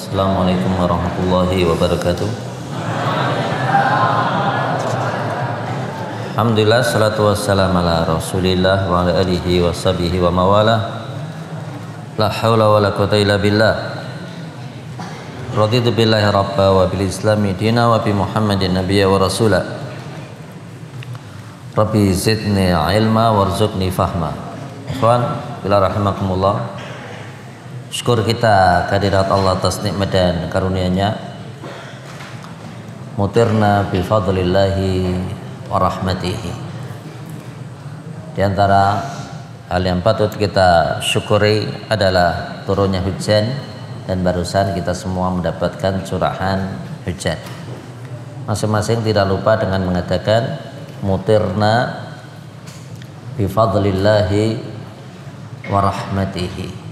Assalamualaikum warahmatullahi wabarakatuh. Alhamdulillah, salatu wassalamu ala rasulillah wa ala alihi wa sahbihi wa mawalah. La hawla wa la quwwata illa billah. Raditu billahi rabba wa bil islami dina wa bi muhammadin nabiyya wa rasula. Rabbi zidni ilma warzuqni fahma. Ikhwan, bila rahimakumullah, syukur kita kehadirat Allah atas nikmat dan karunia-Nya. Mutirna bi fadlillahi wa rahmatihi. Di antara hal yang patut kita syukuri adalah turunnya hujan, dan barusan kita semua mendapatkan curahan hujan. Masing-masing tidak lupa dengan mengatakan mutirna bi fadlillahi wa rahmatihi.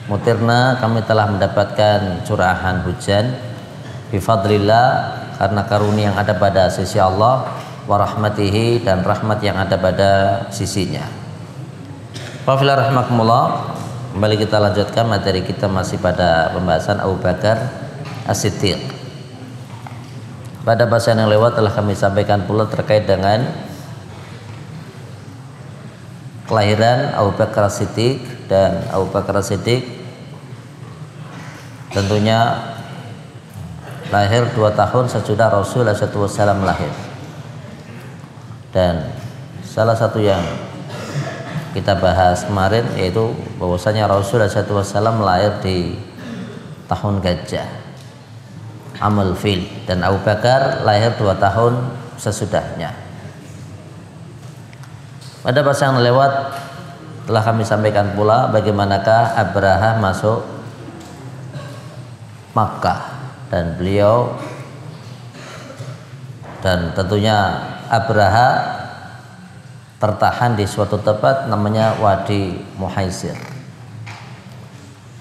Mutirna, kami telah mendapatkan curahan hujan, bifadlillah, karena karunia yang ada pada sisi Allah, warahmatihi, dan rahmat yang ada pada sisinya. Wafillah rahmakumullah, kembali kita lanjutkan materi kita masih pada pembahasan Abu Bakar As-Siddiq. Pada bahasan yang lewat telah kami sampaikan pula terkait dengan kelahiran Abu Bakar As-Siddiq, dan Abu Bakar As-Siddiq tentunya lahir 2 tahun sesudah Rasulullah SAW lahir. Dan salah satu yang kita bahas kemarin yaitu bahwasanya Rasulullah SAW lahir di tahun gajah, Amul Fil, dan Abu Bakar lahir 2 tahun sesudahnya. Pada bahasa yang lewat telah kami sampaikan pula bagaimanakah Abraha masuk Makkah, dan beliau, dan tentunya Abraha tertahan di suatu tempat namanya Wadi Muhaisir.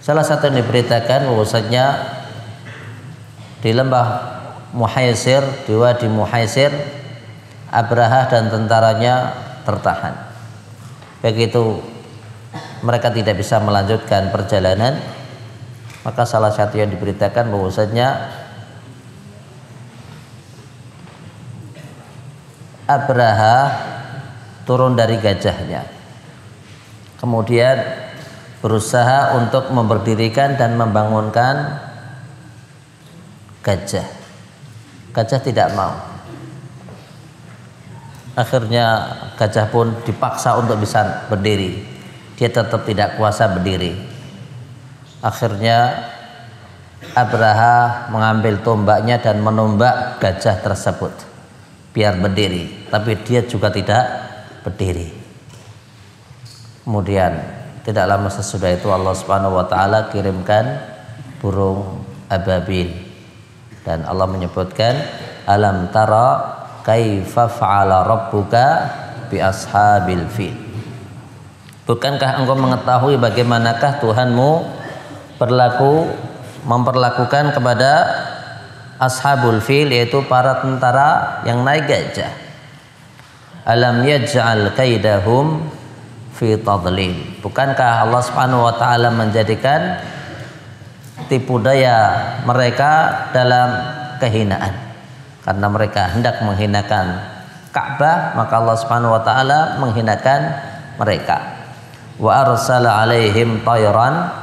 Salah satu yang diberitakan bahwasanya di lembah Muhaisir, di Wadi Muhaisir, Abraha dan tentaranya tertahan. Begitu mereka tidak bisa melanjutkan perjalanan, maka salah satu yang diberitakan bahwasanya Abraha turun dari gajahnya, kemudian berusaha untuk memberdirikan dan membangunkan gajah. Gajah tidak mau. Akhirnya gajah pun dipaksa untuk bisa berdiri. Dia tetap tidak kuasa berdiri. Akhirnya Abraha mengambil tombaknya dan menombak gajah tersebut biar berdiri, tapi dia juga tidak berdiri. Kemudian tidak lama sesudah itu Allah Subhanahu wa taala kirimkan burung ababil, dan Allah menyebutkan alam tara kaifa fa'ala rabbuka bi ashabil fil. Bukankah engkau mengetahui bagaimanakah Tuhanmu memperlakukan kepada ashabul fil, yaitu para tentara yang naik gajah. Alam yaj'al kaidahum fi tadlil. Bukankah Allah Subhanahu wa taala menjadikan tipu daya mereka dalam kehinaan? Karena mereka hendak menghinakan Ka'bah, maka Allah Subhanahu wa taala menghinakan mereka. Wa arsala alaihim tayran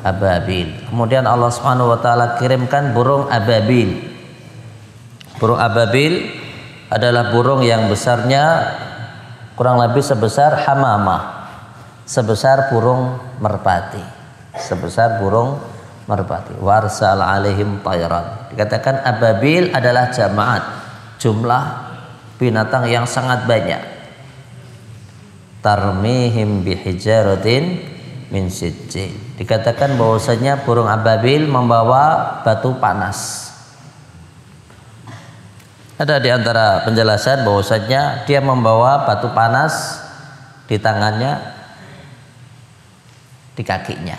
ababil. Kemudian Allah Subhanahu wa taala kirimkan burung ababil. Burung ababil adalah burung yang besarnya kurang lebih sebesar hamamah, sebesar burung merpati, sebesar burung merpati. Warsal alaihim tayran. Dikatakan ababil adalah jamaat, jumlah binatang yang sangat banyak. Tarmihim bihijaratin min sijil. Dikatakan bahwasanya burung ababil membawa batu panas. Ada di antara penjelasan bahwasanya dia membawa batu panas di tangannya, di kakinya,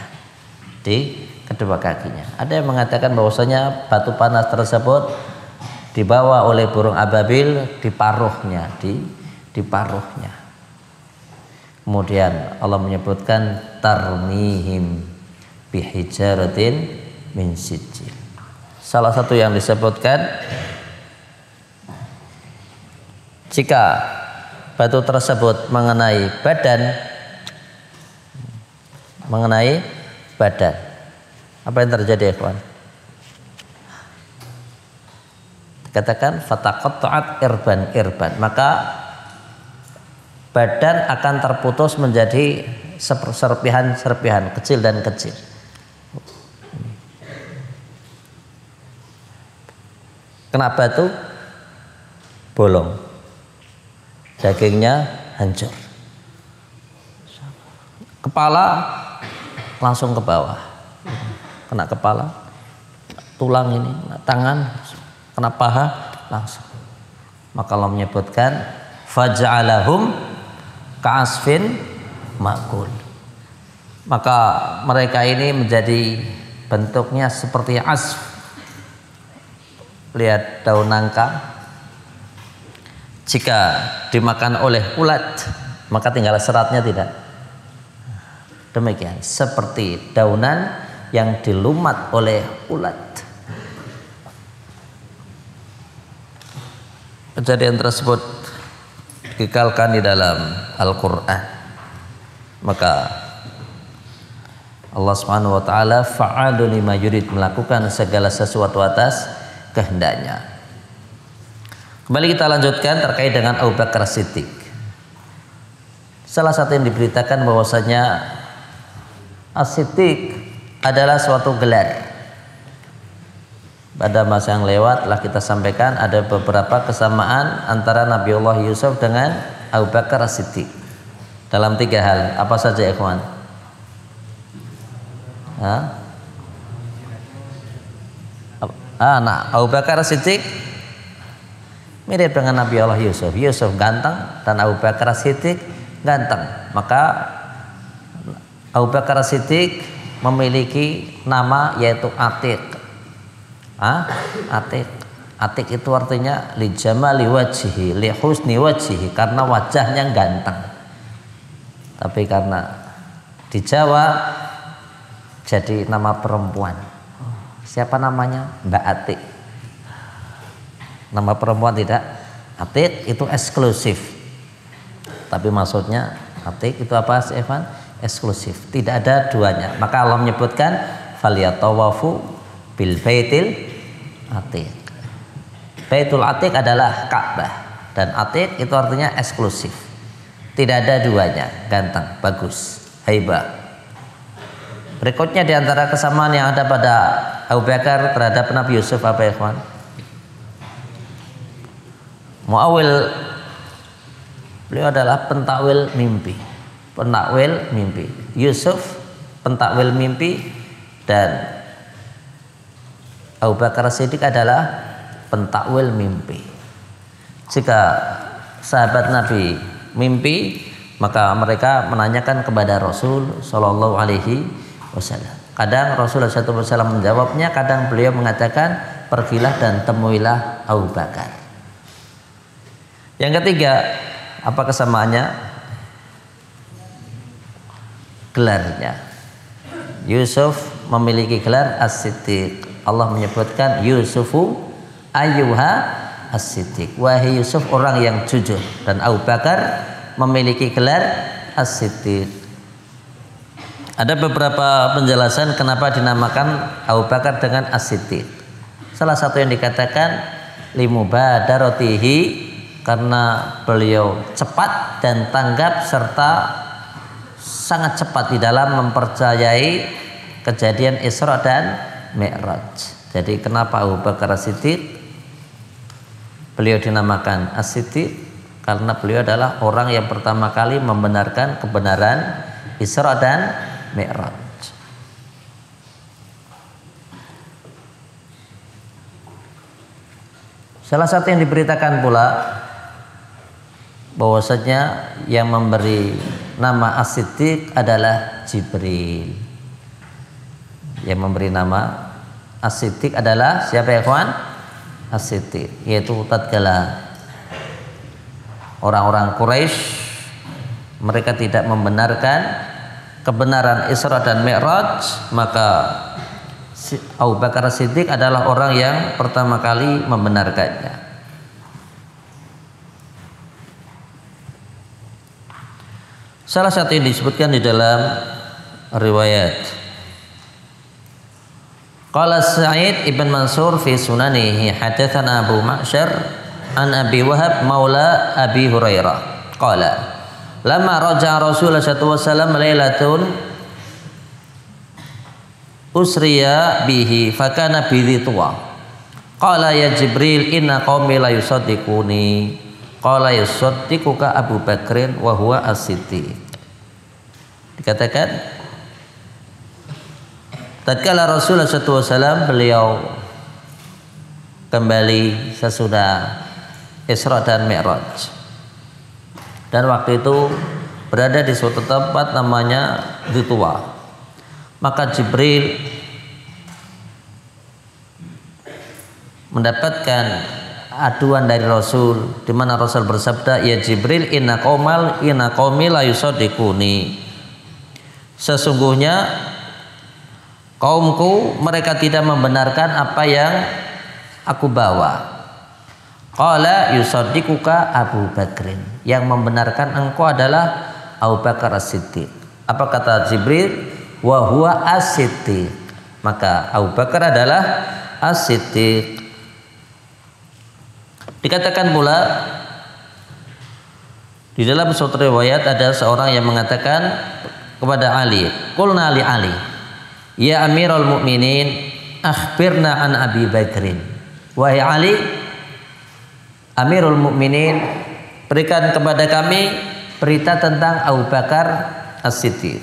di kedua kakinya. Ada yang mengatakan bahwasanya batu panas tersebut dibawa oleh burung ababil di paruhnya, di paruhnya. Kemudian Allah menyebutkan tarmihim bihijaratin min sijil. Salah satu yang disebutkan, jika batu tersebut mengenai badan, apa yang terjadi, ikhwan? Katakan fataqatta'at irban, maka badan akan terputus menjadi serpihan-serpihan kecil dan kecil. Kena batu bolong, dagingnya hancur, kepala langsung ke bawah, kena kepala, tulang ini, tangan, kena paha langsung. Maka Allah menyebutkan faj'alahum ka'asfin ma'kul. Maka mereka ini menjadi bentuknya seperti asf. Lihat daun nangka, jika dimakan oleh ulat maka tinggal seratnya, tidak. Demikian seperti daunan yang dilumat oleh ulat. Kejadian tersebut dikekalkan di dalam Al-Quran. Maka Allah Subhanahu wa taala fa'alu lima yurid, melakukan segala sesuatu atas kehendaknya. Kembali kita lanjutkan terkait dengan Abu Bakar Siddiq. Salah satu yang diberitakan bahwasanya As-Siddiq adalah suatu gelar. Pada masa yang lewat telah kita sampaikan ada beberapa kesamaan antara Nabiullah Yusuf dengan Abu Bakar As-Siddiq dalam 3 hal. Apa saja, ikhwan? Nah, Abu Bakar As-Siddiq mirip dengan Nabiullah Yusuf. Yusuf ganteng dan Abu Bakar As-Siddiq ganteng. Maka Abu Bakar As-Siddiq memiliki nama yaitu Atiq. Atiq itu artinya li jamali wajhihi, li husni wajhihi, karena wajahnya ganteng. Tapi karena di Jawa jadi nama perempuan. Siapa namanya? Mbak Atiq. Nama perempuan tidak. Atiq itu eksklusif. Tapi maksudnya Atiq itu apa, Evan? Eksklusif. Tidak ada duanya. Maka Allah menyebutkan falyatawafu bil baitil Atiq. Baitul Atiq adalah Ka'bah, dan Atiq itu artinya eksklusif. Tidak ada duanya, ganteng, bagus, haibah. Berikutnya di antara kesamaan yang ada pada Abu Bakar terhadap Nabi Yusuf apa, ya kawan? Muawil, beliau adalah pentakwil mimpi. Pentakwil mimpi. Yusuf pentakwil mimpi, dan Abu Bakar Siddiq adalah pentakwil mimpi. Jika sahabat Nabi mimpi, maka mereka menanyakan kepada Rasul Shallallahu Alaihi Wasallam. Kadang Rasulullah SAW menjawabnya, kadang beliau mengatakan pergilah dan temuilah Abu Bakar. Yang ketiga, apa kesamaannya? Gelarnya. Yusuf memiliki gelar As-Siddiq. Allah menyebutkan Yusufu ayyuha As-Siddiq, wahai Yusuf orang yang jujur. Dan Abu Bakar memiliki gelar As-Siddiq. Ada beberapa penjelasan kenapa dinamakan Abu Bakar dengan As-Siddiq. Salah satu yang dikatakan limubadaratihi, karena beliau cepat dan tanggap serta sangat cepat di dalam mempercayai kejadian Isra dan Mi'raj. Jadi kenapa Abu Bakar As-Siddiq? Beliau dinamakan As-Siddiq karena beliau adalah orang yang pertama kali membenarkan kebenaran Isra dan Mi'raj. Salah satu yang diberitakan pula bahwasanya yang memberi nama As-Siddiq adalah Jibril. Yang memberi nama As-Siddiq adalah siapa, ya kawan? As-Siddiq, yaitu tatkala orang-orang Quraisy mereka tidak membenarkan kebenaran Isra dan Mi'raj, maka Abu Bakar As-Siddiq adalah orang yang pertama kali membenarkannya. Salah satu yang disebutkan di dalam riwayat Qala Sa'id ibn Mansur fi sunanihi hadatsana Abu Ma'syar an Abi Wahab maula Abi Hurairah qala lamma raja'a Rasulullah sallallahu alaihi wasallam lailatun usriya bihi fakana bi tuwa qala ya Jibril inna qaumi la yusaddiquni qala yusaddiquka Abu Bakrin wa huwa as-Siddiq. Dikatakan tatkala Rasulullah SAW beliau kembali sesudah Isra dan Mi'raj, dan waktu itu berada di suatu tempat namanya Dzituwa, maka Jibril mendapatkan aduan dari Rasul, di mana Rasul bersabda, ya Jibril inna qaumi la yusaddiquni, sesungguhnya kaumku mereka tidak membenarkan apa yang aku bawa. Qala yusaddiquka Abu Bakrin, yang membenarkan engkau adalah Abu Bakar As-Siddiq. Apa kata Jibril? Wa huwa as-Siddiq, maka Abu Bakar adalah as-Siddiq. Dikatakan pula di dalam suatu riwayat ada seorang yang mengatakan kepada Ali, qulna li Ali, ya Amirul Mukminin, akhbirna an Abi Bakrin. Wahai Ali, Amirul Mukminin, berikan kepada kami berita tentang Abu Bakar As-Siddiq.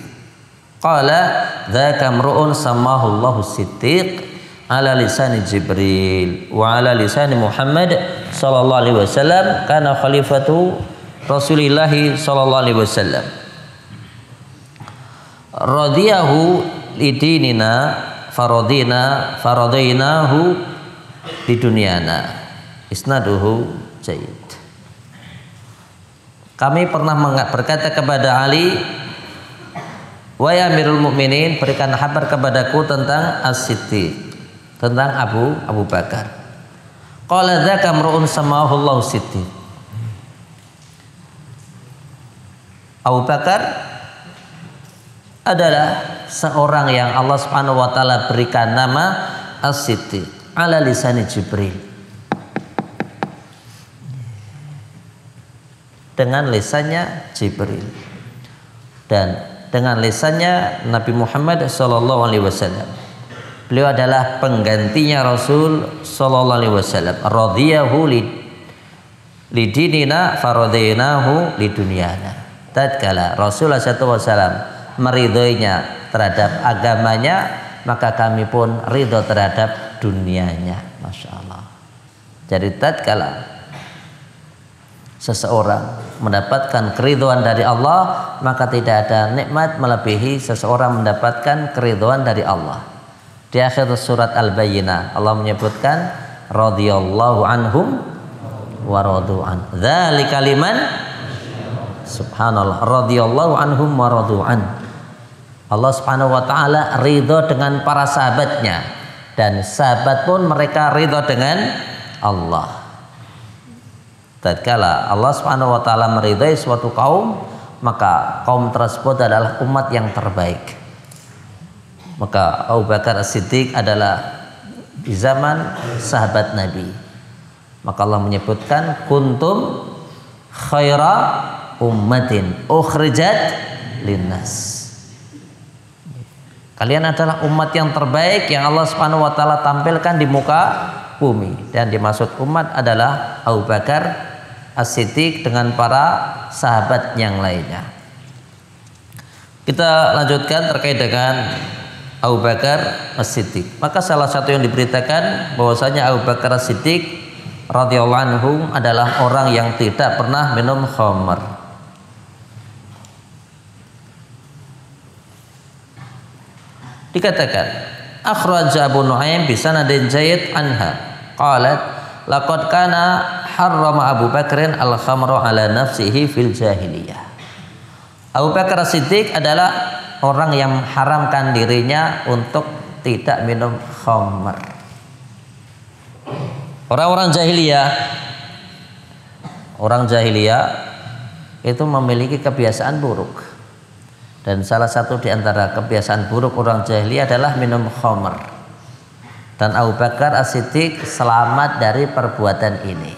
Qala dzaka mru'un samahu Allahu Siddiq ala lisani Jibril wa ala lisani Muhammad sallallahu alaihi wasallam kana khalifatu Rasulillah sallallahu alaihi wasallam. Radiyahu lidinina faradainahu di dunyana isnaduhu jayyid. Kami pernah berkata kepada Ali, wahai Amirul Mukminin, berikan kabar kepadaku tentang As-Siddiq, tentang Abu Bakar. Qala dzaka mru'un samahu Allahu Siddiq. Abu Bakar adalah seorang yang Allah Subhanahu wa taala berikan nama As-Siddiq ala lisani Jibril, dengan lisannya Jibril dan dengan lisannya Nabi Muhammad sallallahu alaihi wasallam. Beliau adalah penggantinya Rasul sallallahu alaihi wasallam. Radiyahu lidinina faradainahu lidunyana. Tatkala Rasulullah sallallahu alaihi wasallam meridhoinya terhadap agamanya, maka kami pun ridho terhadap dunianya. Masya Allah. Jadi tatkala seseorang mendapatkan keridhaan dari Allah, maka tidak ada nikmat melebihi seseorang mendapatkan keridhaan dari Allah. Di akhir surat Al-Bayyinah Allah menyebutkan radhiyallahu anhum wa radu an. Dzalika liman subhanallah radhiyallahu anhum wa radu an. Allah Subhanahu wa taala ridho dengan para sahabatnya, dan sahabat pun mereka ridho dengan Allah. Tatkala Allah Subhanahu wa taala meridai suatu kaum, maka kaum tersebut adalah umat yang terbaik. Maka Abu Bakar As-Siddiq adalah di zaman sahabat Nabi. Maka Allah menyebutkan kuntum khaira ummatin ukhrijat linnas. Kalian adalah umat yang terbaik yang Allah Subhanahu wa taala tampilkan di muka bumi, dan dimaksud umat adalah Abu Bakar As-Siddiq dengan para sahabat yang lainnya. Kita lanjutkan terkait dengan Abu Bakar As-Siddiq. Maka salah satu yang diberitakan bahwasanya Abu Bakar As-Siddiq radhiyallahu anhu adalah orang yang tidak pernah minum khamar. Dikatakan akhraj Abu Nu'aim bi sanadin jayyid anha qalat laqad kana harrama Abu Bakrin al-khamra ala nafsihi fil jahiliyah. Abu Bakar As-Siddiq adalah orang yang mengharamkan dirinya untuk tidak minum khamr. Orang-orang jahiliyah itu memiliki kebiasaan buruk, dan salah satu di antara kebiasaan buruk orang jahiliyah adalah minum khamr. Dan Abu Bakar As-Siddiq selamat dari perbuatan ini.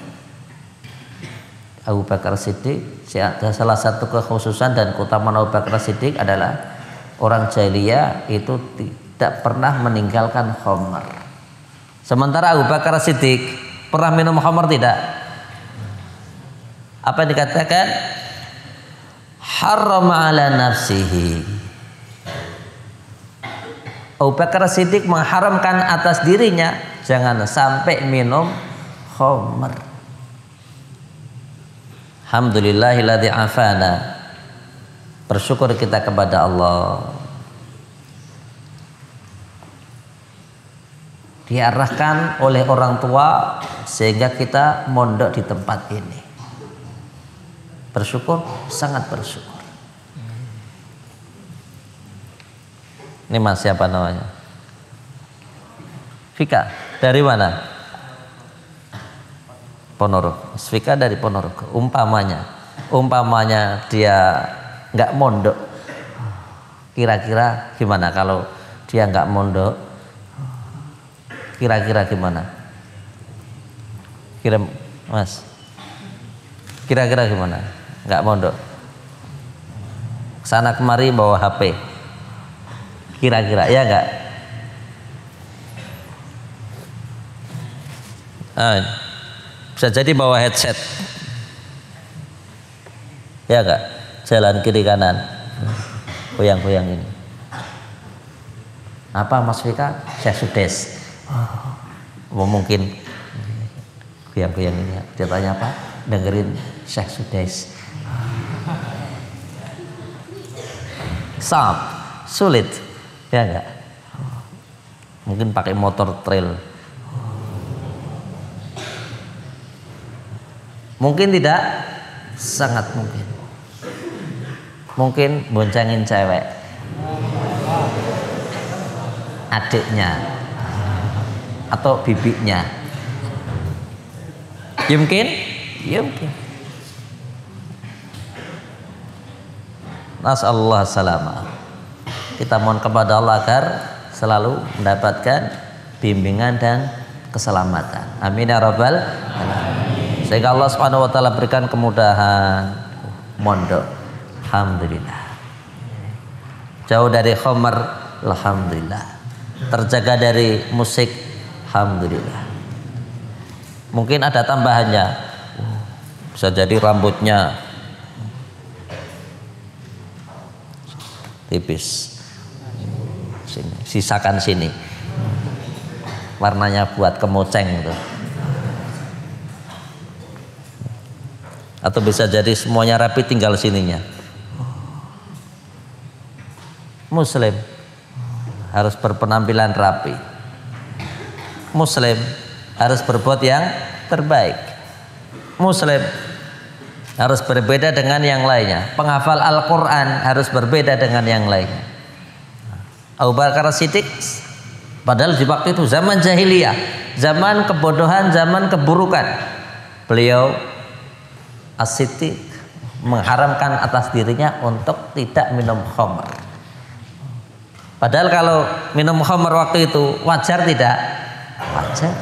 Abu Bakar As-Siddiq, salah satu kekhususan dan keutamaan Abu Bakar As-Siddiq adalah orang jahiliyah itu tidak pernah meninggalkan khamr. Sementara Abu Bakar As-Siddiq pernah minum khamr tidak? Apa yang dikatakan? Harrama ala nafsihi. Abu Bakar As-Siddiq mengharamkan atas dirinya jangan sampai minum khamr. Alhamdulillahilladzi afana. Bersyukur kita kepada Allah. Diarahkan oleh orang tua sehingga kita mondok di tempat ini. Bersyukur, sangat bersyukur. Ini Mas siapa namanya? Vika, dari mana? Ponorogo. Vika dari Ponorogo. Umpamanya dia nggak mondok, kira-kira gimana kalau dia nggak mondok? Kira-kira gimana? Mas, kira-kira gimana? Nggak mondok, sana kemari bawa HP, kira-kira ya nggak? Bisa jadi bawa headset, ya nggak? Jalan kiri kanan, goyang-goyang ini. Apa Mas Vika? Saya sudes. Mungkin goyang-goyang ini. Dia tanya apa? Dengerin Syekh Sudes. Sulit, ya enggak? Mungkin pakai motor trail. Mungkin tidak, sangat mungkin. Mungkin boncengin cewek, adiknya atau bibinya. Mungkin. Nasallahu salama. Kita mohon kepada Allah agar selalu mendapatkan bimbingan dan keselamatan. Amin ya rabbal alamin. Sehingga Allah Subhanahu wa taala berikan kemudahan mondok. Alhamdulillah. Jauh dari khamr, alhamdulillah. Terjaga dari musik, alhamdulillah. Mungkin ada tambahannya. Bisa jadi rambutnya tipis. Sini, sisakan sini. Warnanya buat kemoceng tuh. Atau bisa jadi semuanya rapi tinggal sininya. Muslim harus berpenampilan rapi. Muslim harus berbuat yang terbaik. Muslim harus berbeda dengan yang lainnya. Penghafal Al-Quran harus berbeda dengan yang lainnya. Abu Bakar As-Siddiq padahal di waktu itu zaman jahiliyah, zaman kebodohan, zaman keburukan, beliau As-Siddiq mengharamkan atas dirinya untuk tidak minum khamr. Padahal kalau minum khamr waktu itu wajar tidak? Wajar.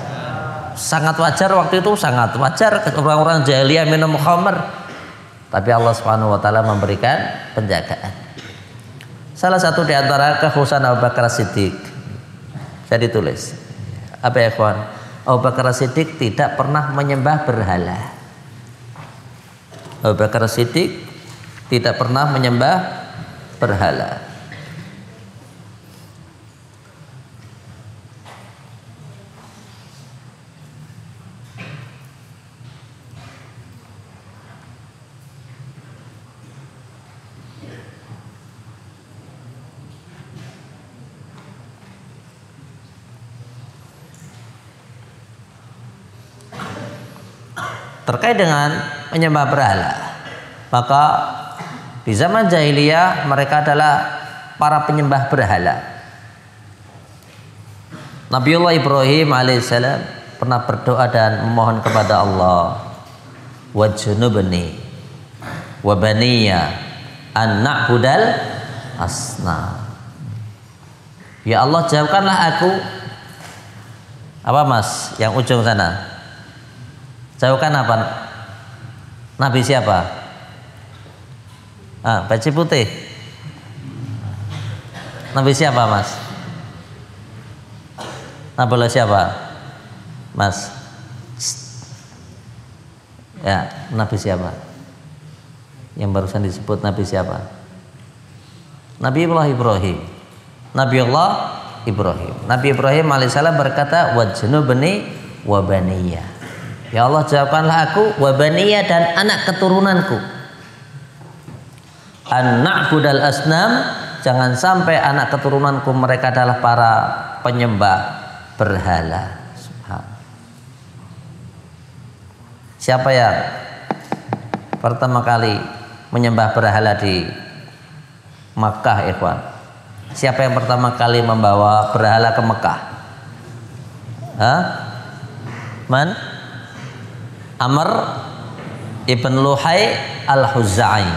Sangat wajar waktu itu, sangat wajar orang-orang jahiliyah minum khamr. Tapi Allah Subhanahu wa taala memberikan penjagaan. Salah satu di antara kekhususan Abu Bakar As-Siddiq saya ditulis. Apa ya kawan? Abu Bakar As-Siddiq tidak pernah menyembah berhala. Abu Bakar As-Siddiq tidak pernah menyembah berhala. Terkait dengan menyembah berhala, maka di zaman jahiliyah mereka adalah para penyembah berhala. Nabiullah Ibrahim alaihissalam pernah berdoa dan memohon kepada Allah, wajnubni wa baniya an na'budal asnam. Ya Allah, jauhkanlah aku. Apa Mas? Yang ujung sana. Jauhkan apa? Nabi siapa? Baju putih. Nabi siapa Mas? Nabi siapa? Mas. Ya, Nabi siapa? Yang barusan disebut Nabi siapa? Nabi Ibrahim. Nabi Allah Ibrahim. Nabi Ibrahim alaihissalam berkata, wajnubni wa baniya. Ya Allah, jauhkanlah aku wa baniya dan anak keturunanku. An na'budal asnam, jangan sampai anak keturunanku mereka adalah para penyembah berhala. Siapa yang pertama kali menyembah berhala di Makkah, ikhwan? Siapa yang pertama kali membawa berhala ke Mekah? Man? Amr ibn Luhai al-Huza'i.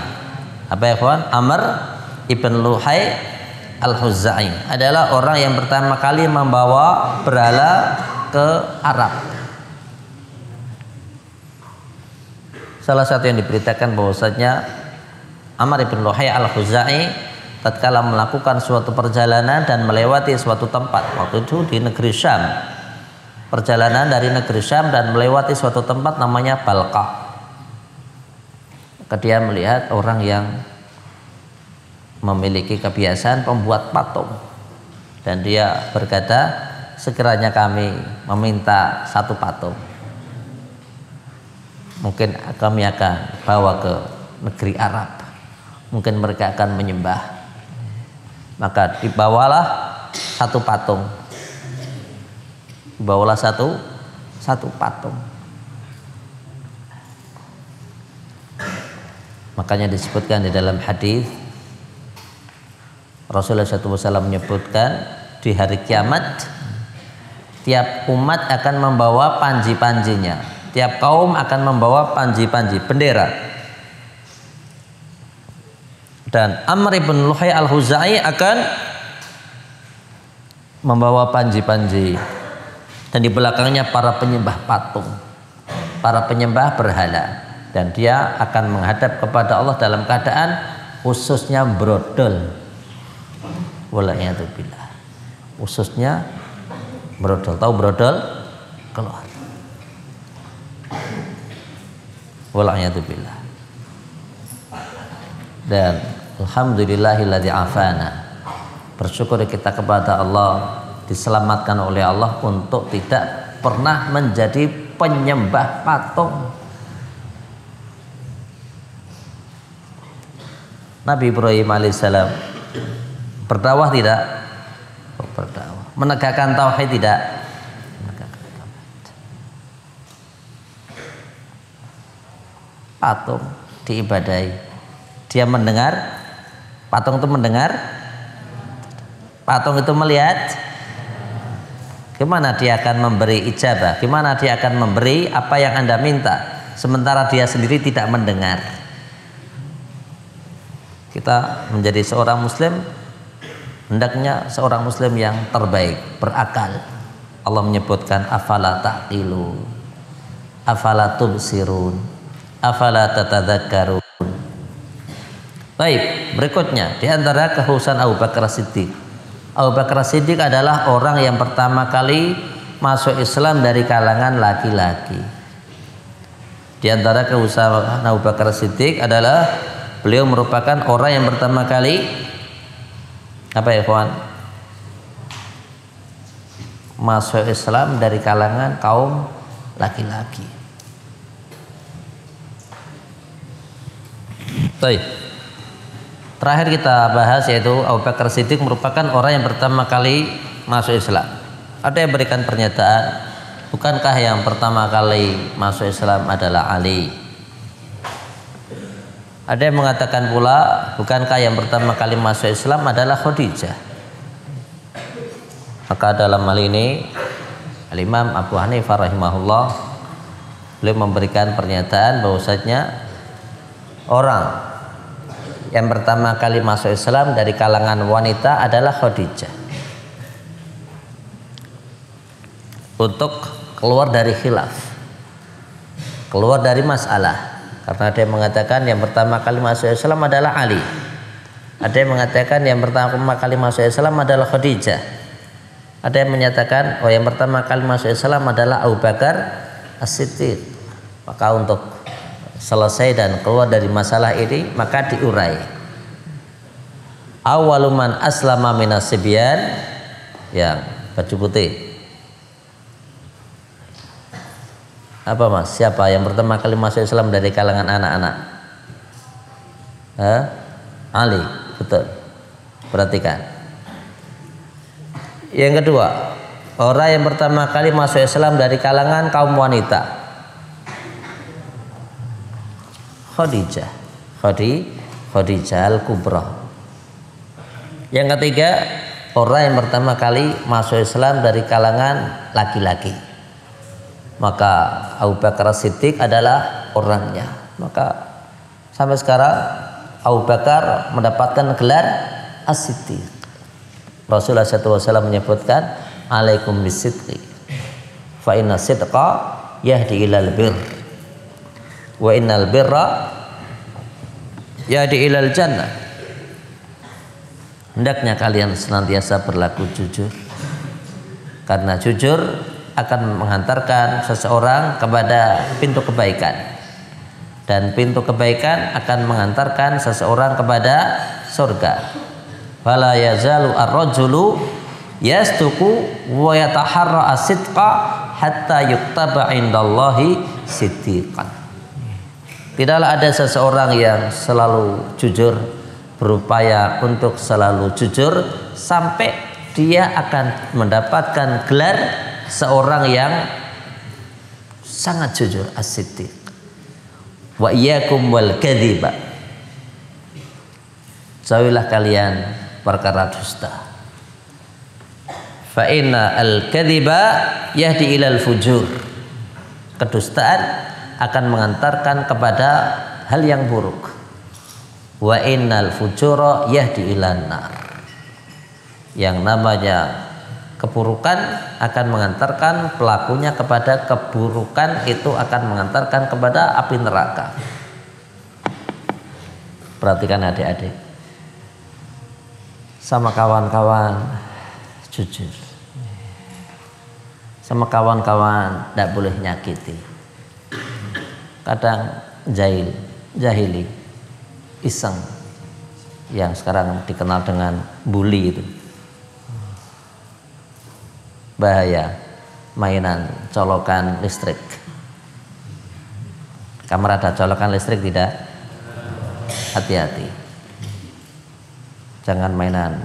Apa ya ikhwan? Amr ibn Luhai al-Huza'i adalah orang yang pertama kali membawa berhala ke Arab. Salah satu yang diberitakan bahwasanya Amr ibn Luhai al-Huza'i tatkala melakukan suatu perjalanan dan melewati suatu tempat, waktu itu di negeri Syam, perjalanan dari negeri Syam dan melewati suatu tempat namanya Balqa. Maka dia melihat orang yang memiliki kebiasaan membuat patung, dan dia berkata, sekiranya kami meminta satu patung, mungkin kami akan bawa ke negeri Arab, mungkin mereka akan menyembah. Maka dibawalah satu patung, dibawalah satu patung. Makanya disebutkan di dalam hadis Rasulullah SAW menyebutkan di hari kiamat tiap umat akan membawa panji-panjinya, tiap kaum akan membawa panji-panji bendera. Dan Amr ibn Luhai al-Huza'i akan membawa panji-panji, dan di belakangnya para penyembah patung, para penyembah berhala, dan dia akan menghadap kepada Allah dalam keadaan ususnya brodol. Wala'iyatubillah, ususnya brodol. Tahu brodol? Keluar. Wala'iyatubillah. Dan alhamdulillahilladzi afana, bersyukur kita kepada Allah, diselamatkan oleh Allah untuk tidak pernah menjadi penyembah patung. Nabi Ibrahim alaihissalam berdakwah tidak? Berdakwah. Menegakkan tauhid tidak? Menegakkan tauhid. Patung diibadahi. Dia mendengar, patung itu mendengar, patung itu melihat. Gimana dia akan memberi ijabah? Gimana dia akan memberi apa yang Anda minta, sementara dia sendiri tidak mendengar? Kita menjadi seorang muslim, hendaknya seorang muslim yang terbaik, berakal. Allah menyebutkan afala taqilu, afala tubsirun, afala tatadzakkarun. Baik, berikutnya di antara kekhususan Abu Bakar Siddiq. Abu Bakar Siddiq adalah orang yang pertama kali masuk Islam dari kalangan laki-laki. Di antara kekhususan Abu Bakar Siddiq adalah beliau merupakan orang yang pertama kali apa ya kawan? Masuk Islam dari kalangan kaum laki-laki. Baik. Terakhir kita bahas yaitu Abu Bakar Siddiq merupakan orang yang pertama kali masuk Islam. Ada yang berikan pernyataan, bukankah yang pertama kali masuk Islam adalah Ali? Ada yang mengatakan pula, bukankah yang pertama kali masuk Islam adalah Khadijah? Maka dalam hal ini Al-Imam Abu Hanifah rahimahullah beliau memberikan pernyataan bahwasanya orang yang pertama kali masuk Islam dari kalangan wanita adalah Khadijah. Untuk keluar dari khilaf, keluar dari masalah. Karena ada yang mengatakan yang pertama kali masuk Islam adalah Ali. Ada yang mengatakan yang pertama kali masuk Islam adalah Khadijah. Ada yang menyatakan yang pertama kali masuk Islam adalah Abu Bakar As-Siddiq. Maka untuk selesai dan keluar dari masalah ini maka diurai. Awaluman aslama minas sibyan, yang baju putih. Apa mas? Siapa yang pertama kali masuk Islam dari kalangan anak-anak? Ali, betul. Perhatikan. Yang kedua, orang yang pertama kali masuk Islam dari kalangan kaum wanita. Khadijah. Khadijah Al-Kubra. Yang ketiga, orang yang pertama kali masuk Islam dari kalangan laki-laki. Maka Abu Bakar As-Siddiq adalah orangnya. Maka sampai sekarang Abu Bakar mendapatkan gelar As-Siddiq. Rasulullah SAW menyebutkan alaikum bisidqi fa inna sidqa yahdi ilal bir wa innal birra yahdi ilal jannah. Hendaknya kalian senantiasa berlaku jujur, karena jujur akan menghantarkan seseorang kepada pintu kebaikan, dan pintu kebaikan akan menghantarkan seseorang kepada surga. Fala yazalu ar-rajulu yastuku wa yataharra as-sidqa hatta yuktaba indallahi siddiqan. Tidaklah ada seseorang yang selalu jujur, berupaya untuk selalu jujur sampai dia akan mendapatkan gelar seorang yang sangat jujur, as-siddiq. Wa iyyakum wal kadhiba. Jauhilah kalian perkara dusta. Fa inna al-kadhiba yahdi ilal fujur. Kedustaan akan mengantarkan kepada hal yang buruk. Wa innal fujura yahdi ilan nar. Yang namanya keburukan akan mengantarkan pelakunya kepada keburukan, itu akan mengantarkan kepada api neraka. Perhatikan adik-adik, sama kawan-kawan jujur, sama kawan-kawan tidak boleh nyakiti. Kadang jahili, iseng, yang sekarang dikenal dengan bully itu. Bahaya mainan colokan listrik. Kamar ada colokan listrik tidak? Hati-hati. Jangan mainan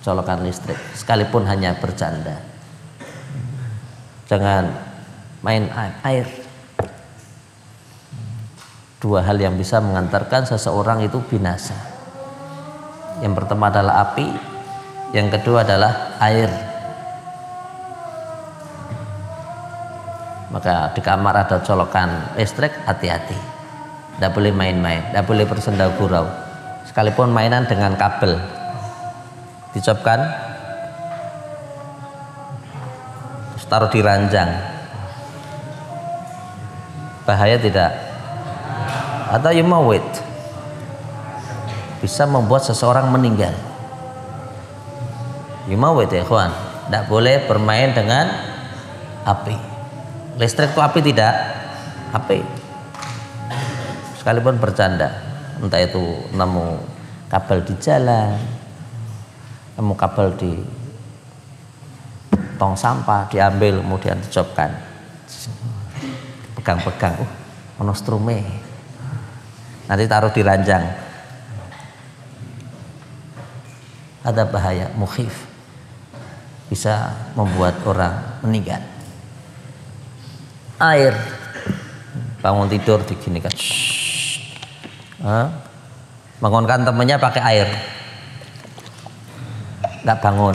colokan listrik, sekalipun hanya bercanda. Jangan main air. Dua hal yang bisa mengantarkan seseorang itu binasa. Yang pertama adalah api, yang kedua adalah air. Maka di kamar ada colokan listrik, hati-hati. Tidak boleh main-main, tidak boleh bersenda gurau. Sekalipun mainan dengan kabel, dicopkan, terus taruh di ranjang. Bahaya tidak? Atau yumawit, bisa membuat seseorang meninggal. Yumawit ya kawan, tidak boleh bermain dengan api. Listrik itu api tidak? Api. Sekalipun bercanda, entah itu nemu kabel di jalan, nemu kabel di tong sampah, diambil kemudian dicopkan, pegang-pegang, monostrume, nanti taruh di ranjang. Ada bahaya, mukhif, bisa membuat orang meninggal. Air, bangun tidur diginikan, bangunkan temennya pakai air, nggak bangun,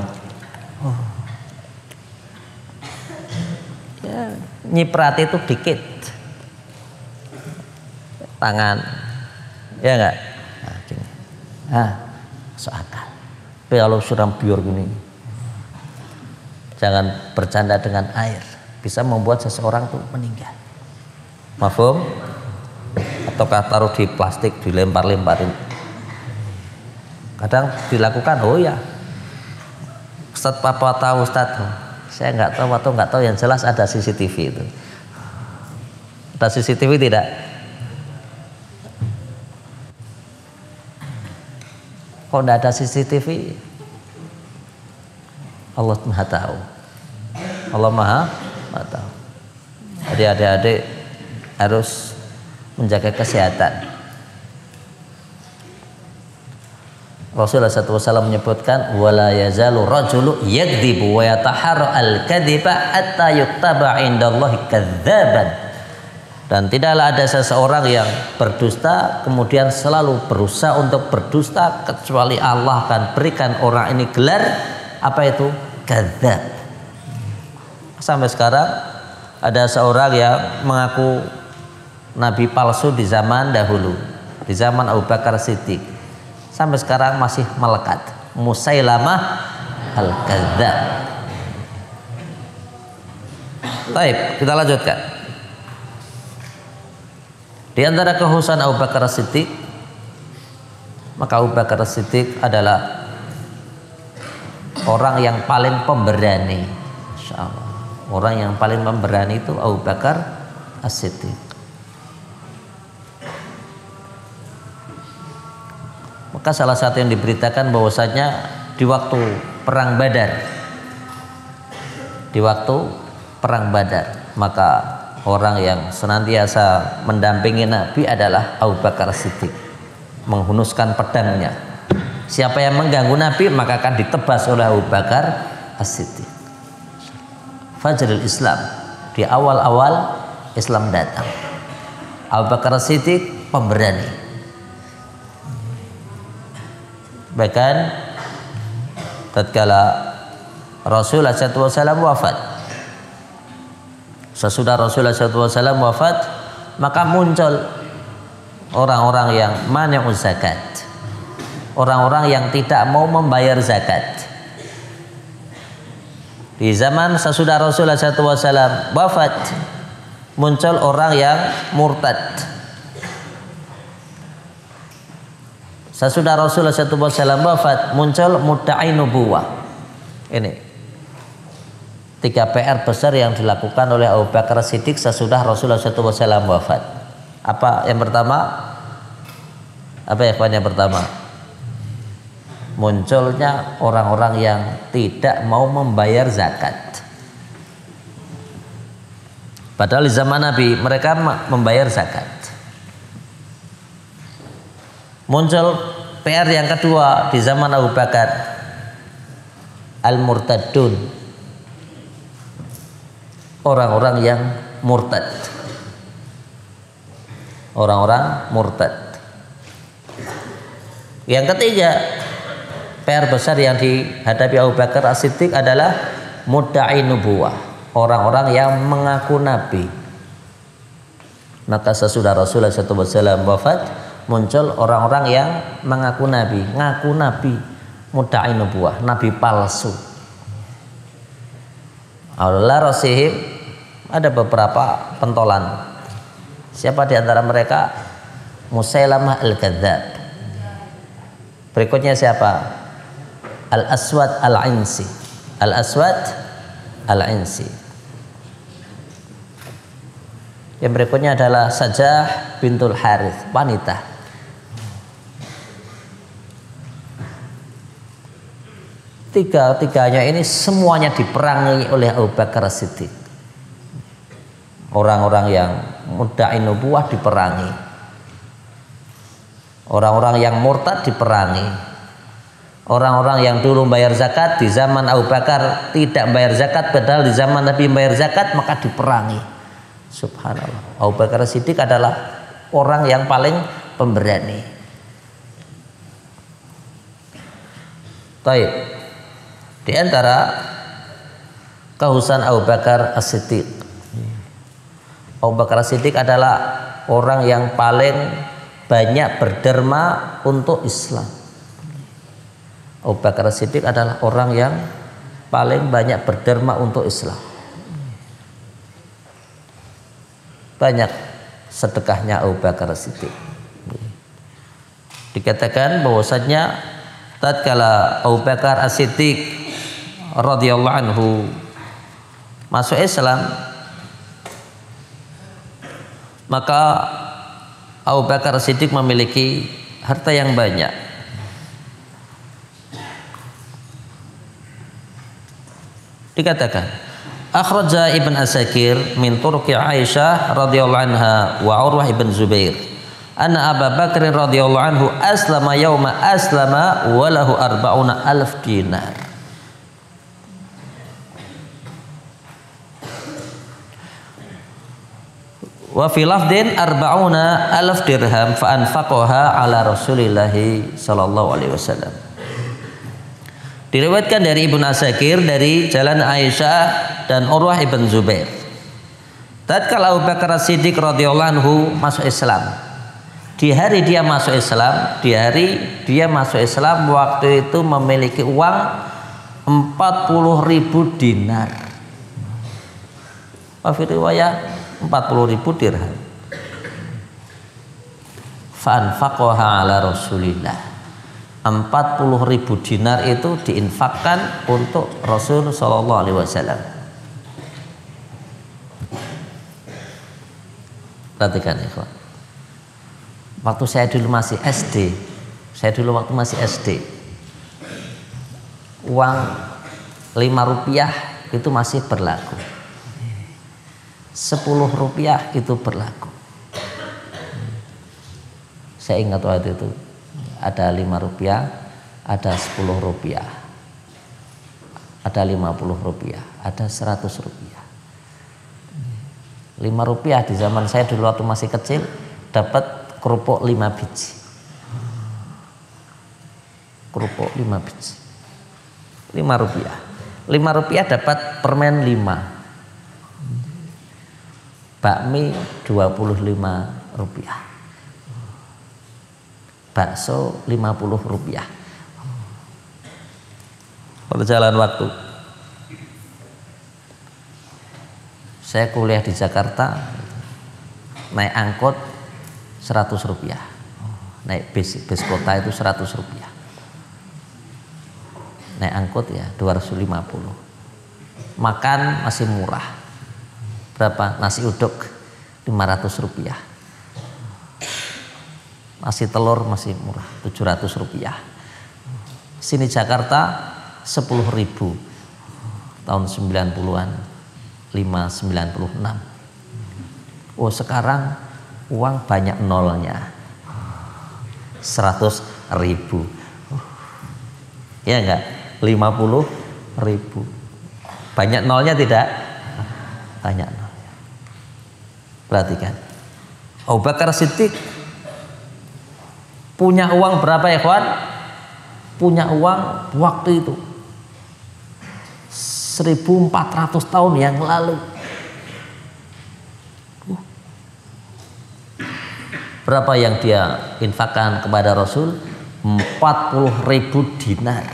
nyiprat itu dikit tangan, ya enggak? Nah, gini. Masuk akal. Tapi kalau sudah biur gini, jangan bercanda dengan air, bisa membuat seseorang tuh meninggal. Mafhum? Ataukah taruh di plastik dilempar-lemparin. Kadang dilakukan, oh ya Ustadz Papa tahu Ustadz, saya nggak tahu atau nggak tahu, yang jelas ada CCTV itu. Ada CCTV tidak? Kok nggak ada CCTV? Allah Maha tahu. Allah Maha tahu. Jadi adik-adik harus menjaga kesehatan. Rasulullah SAW menyebutkan wala yazalu rajulu yakdzibu wa yataharra al-kadziba hatta yuktaba indallahi kadzaban. Dan tidaklah ada seseorang yang berdusta kemudian selalu berusaha untuk berdusta kecuali Allah akan berikan orang ini gelar apa itu? Kadzab. Sampai sekarang ada seorang yang mengaku nabi palsu di zaman dahulu, di zaman Abu Bakar Siddiq. Sampai sekarang masih melekat, Musailamah al-Kadzab. Baik, kita lanjutkan. Di antara kekhususan Abu Bakar Siddiq, maka Abu Bakar Siddiq adalah orang yang paling pemberani. Insyaallah. Orang yang paling pemberani itu Abu Bakar As-Siddiq. Maka salah satu yang diberitakan bahwasanya di waktu perang Badar, maka orang yang senantiasa mendampingi Nabi adalah Abu Bakar Siddiq, menghunuskan pedangnya. Siapa yang mengganggu Nabi maka akan ditebas oleh Abu Bakar As-Siddiq. Fajrul Islam, di awal-awal Islam datang, Abu Bakar As-Siddiq pemberani. Bahkan tatkala Rasulullah SAW wafat, sesudah Rasulullah SAW wafat, maka muncul orang-orang yang mani'uz zakat, orang-orang yang tidak mau membayar zakat. Di zaman sesudah Rasulullah SAW wafat, muncul orang yang murtad. Sesudah Rasulullah SAW wafat, muncul mudda'i nubuwah. Ini 3 PR besar yang dilakukan oleh Abu Bakar Siddiq sesudah Rasulullah SAW wafat. Apa yang pertama? Apa yang pertama? Munculnya orang-orang yang tidak mau membayar zakat. Padahal di zaman Nabi mereka membayar zakat. Muncul PR yang kedua di zaman Abu Bakar, al-murtadun, orang-orang yang murtad. Orang-orang murtad. Yang ketiga, PR besar yang dihadapi Abu Bakar As-Siddiq adalah mudda'i nubuwah, orang-orang yang mengaku nabi. Maka sesudah Rasulullah SAW wafat, muncul orang-orang yang mengaku nabi, mudda'i nubuwah, nabi palsu. Allah rasihim, ada beberapa pentolan. Siapa di antara mereka? Musailamah al-Kadzab. Berikutnya siapa? Al-Aswad al-Insi. Al-Aswad al-Insi. Yang berikutnya adalah Sajah bintul Harith, wanita. Tiga-tiganya ini semuanya diperangi oleh Abu Bakar Siddiq. Orang-orang yang mudda'i nubuwah diperangi, orang-orang yang murtad diperangi, orang-orang yang dulu bayar zakat di zaman Abu Bakar tidak bayar zakat padahal di zaman Nabi bayar zakat, maka diperangi. Subhanallah, Abu Bakar Siddiq adalah orang yang paling pemberani. Baik. Di antara kekhususan Abu Bakar As-Siddiq, Abu Bakar Siddiq adalah orang yang paling banyak berderma untuk Islam. Abu Bakar Siddiq adalah orang yang paling banyak berderma untuk Islam. Banyak sedekahnya Abu Bakar Siddiq. Dikatakan bahwasanya tatkala Abu Bakar As-Siddiq radhiyallahu anhu masuk Islam, maka Abu Bakar As-Siddiq memiliki harta yang banyak. Dikatakan akhraja Ibn Asakir min turqi Aisyah radhiyallahu anha wa Urwah ibn Zubair anna Abu Bakr radhiyallahu anhu aslama yauma aslama wa lahu 40,000 dinar. Wa fi lafdin 40,000 dirham fa anfaqaha ala Rasulillah sallallahu alaihi wasallam. Diriwayatkan dari Ibnu Asakir dari jalan Aisyah dan Urwah ibn Zubair. Tatkala Abu Bakar Siddiq radhiyallahu anhu masuk Islam, di hari dia masuk Islam waktu itu memiliki uang 40.000 dinar. Wa fi riwayah 40.000 dirham. Fa anfaqaha ala Rasulillah. 40.000 dinar itu diinfakkan untuk Rasul sallallahu alaihi wasallam. Perhatikan ikhwan. Waktu saya dulu masih SD, uang 5 rupiah itu masih berlaku. 10 rupiah itu berlaku. Saya ingat waktu itu ada 5 rupiah, ada 10 rupiah, ada 50 rupiah, ada 100 rupiah. 5 rupiah di zaman saya dulu waktu masih kecil dapat kerupuk 5 biji. Kerupuk 5 biji. 5 rupiah. 5 rupiah dapat permen 5. Bakmi 25 rupiah. Bakso 50 rupiah. Berjalan waktu, saya kuliah di Jakarta, naik angkot 100 rupiah, naik bis kota itu 100 rupiah, naik angkot ya 250. Makan masih murah, berapa? Nasi uduk 500 rupiah, nasi telur masih murah 700 rupiah. Sini Jakarta 10.000 tahun 90-an, 596. Oh sekarang uang banyak nolnya, 100.000. Ya enggak? 50.000. Banyak nolnya tidak? Banyak nolnya. Perhatikan, Abu Bakar Siddiq punya uang berapa ya kawan? Punya uang waktu itu 1400 tahun yang lalu. Berapa yang dia infakkan kepada Rasul? 40.000 dinar.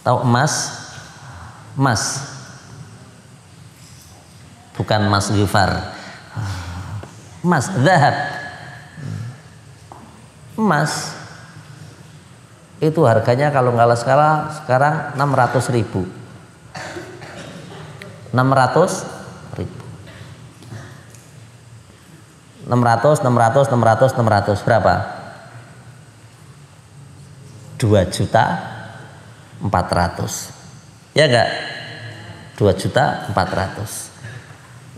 Tahu emas? Emas. Bukan emas Ghifar. Emas, zahab. Emas itu harganya kalau nggak salah sekarang 600.000. 600.000. 600 berapa? 2.400.000. Ya enggak? 2.400.000.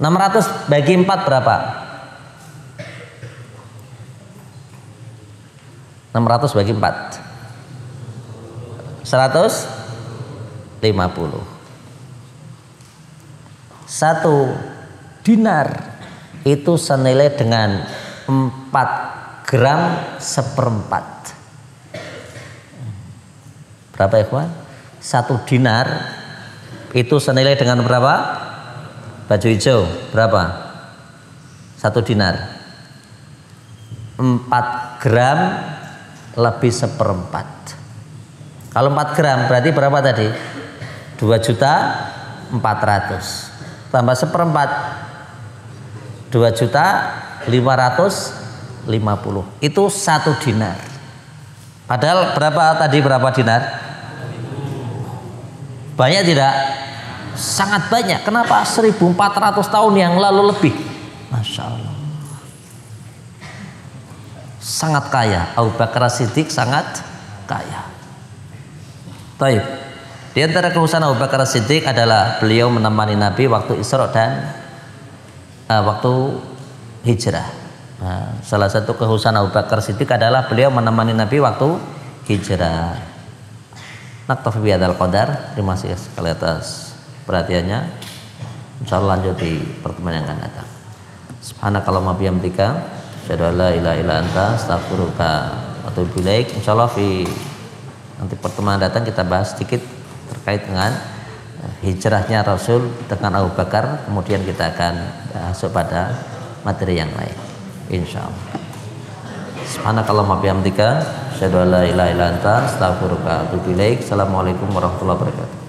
600 bagi 4 berapa? 600 bagi 4 150. 1 dinar itu senilai dengan 4 gram seperempat. Berapa ya kawan? 1 dinar itu senilai dengan berapa? Baju hijau berapa? 1 dinar. 4 gram lebih 1/4. Kalau 4 gram berarti berapa tadi? 2.400.000 tambah 1/4 2.550.000 itu 1 dinar. Padahal berapa tadi, berapa dinar? Banyak tidak? Sangat banyak. Kenapa? 1.400 tahun yang lalu lebih. Masya Allah. Sangat kaya. Abu Bakar Siddiq sangat kaya. Taib. Di antara kehususan Abu Bakar Siddiq adalah beliau menemani Nabi waktu Isra dan waktu hijrah. Nah, salah satu kehususan Abu Bakar Siddiq adalah beliau menemani Nabi waktu hijrah. Naktafi bihadzal qadar. Terima kasih sekali atas perhatiannya. Insyaallah lanjut di pertemuan yang akan datang. Subhanakallahumma bihamdika asyhadu an la ilaha illa anta astaghfiruka wa atubu ilaik. Insyaallah nanti pertemuan datang kita bahas sedikit terkait dengan hijrahnya Rasul dengan Abu Bakar, kemudian kita akan masuk pada materi yang lain insyaallah. Subhanakallahumma bihamdika asyhadu an la ilaha illa anta astaghfiruka wa atubu ilaik. Assalamualaikum warahmatullahi wabarakatuh.